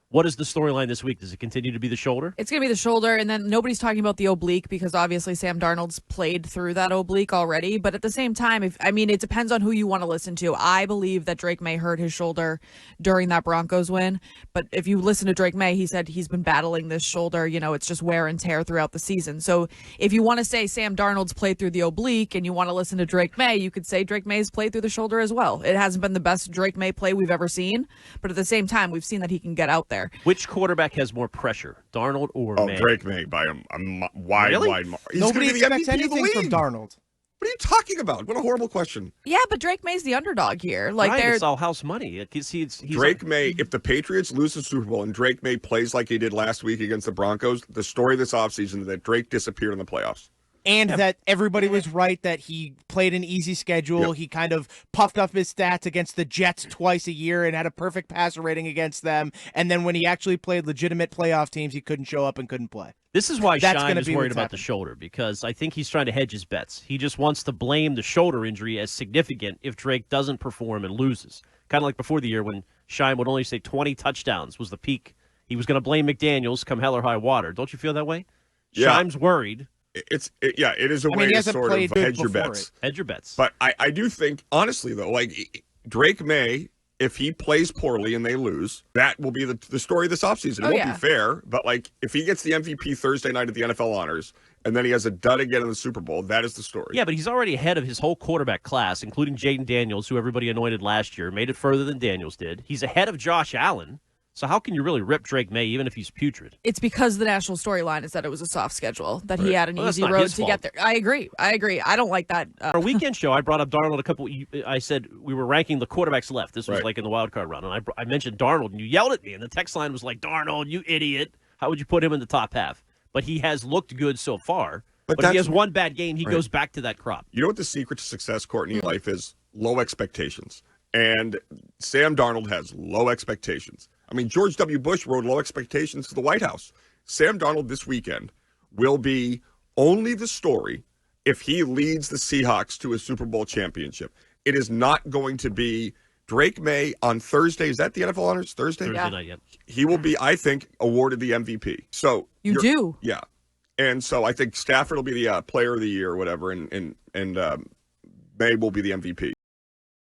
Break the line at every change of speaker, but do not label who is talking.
What is the storyline this week? Does it continue to be the shoulder?
It's going to be the shoulder, and then nobody's talking about the oblique because obviously Sam Darnold's played through that oblique already. But at the same time, it depends on who you want to listen to. I believe that Drake Maye hurt his shoulder during that Broncos win. But if you listen to Drake Maye, he said he's been battling this shoulder. It's just wear and tear throughout the season. So if you want to say Sam Darnold's played through the oblique and you want to listen to Drake Maye, you could say Drake Maye's played through the shoulder as well. It hasn't been the best Drake Maye play we've ever seen. But at the same time, we've seen that he can get out there.
Which quarterback has more pressure, Darnold or Maye?
Drake Maye by a wide margin.
Nobody expects anything from Darnold.
What are you talking about? What a horrible question.
Yeah, but Drake Maye's the underdog here.
It's all house money. He's
Drake Maye, if the Patriots lose the Super Bowl and Drake Maye plays like he did last week against the Broncos, the story this offseason is that Drake disappeared in the playoffs.
And that everybody was right that he played an easy schedule. Yep. He kind of puffed up his stats against the Jets twice a year and had a perfect passer rating against them. And then when he actually played legitimate playoff teams, he couldn't show up and couldn't play.
This is why Shine is worried about the shoulder, because I think he's trying to hedge his bets. He just wants to blame the shoulder injury as significant if Drake doesn't perform and loses. Kind of like before the year when Shine would only say 20 touchdowns was the peak. He was going to blame McDaniels come hell or high water. Don't you feel that way?
Yeah.
Shine's worried.
It is a way to sort of hedge your bets.
Hedge your bets.
But I do think, honestly, though, Drake Maye, if he plays poorly and they lose, that will be the story this offseason. It won't be fair, but if he gets the MVP Thursday night at the NFL Honors and then he has a dud again in the Super Bowl, that is the story.
Yeah, but he's already ahead of his whole quarterback class, including Jaden Daniels, who everybody anointed last year, made it further than Daniels did. He's ahead of Josh Allen. So how can you really rip Drake Maye even if he's putrid?
It's because the national storyline is that it was a soft schedule, that he had an easy road to get there. I agree. I don't like that.
Our weekend show, I brought up Darnold I said we were ranking the quarterbacks left. This was like in the wild card round. And I mentioned Darnold, and you yelled at me. And the text line was like, Darnold, you idiot. How would you put him in the top half? But he has looked good so far. But if he has one bad game, he goes back to that crop.
You know what the secret to success, Courtney, in life is? Low expectations. And Sam Darnold has low expectations. I mean, George W. Bush rode low expectations to the White House. Sam Darnold this weekend will be only the story if he leads the Seahawks to a Super Bowl championship. It is not going to be Drake Maye on Thursday. Is that the NFL Honors? Thursday
night, yeah.
He will be, I think, awarded the MVP. So
you do?
Yeah. And so I think Stafford will be the player of the year or whatever, and Maye will be the MVP.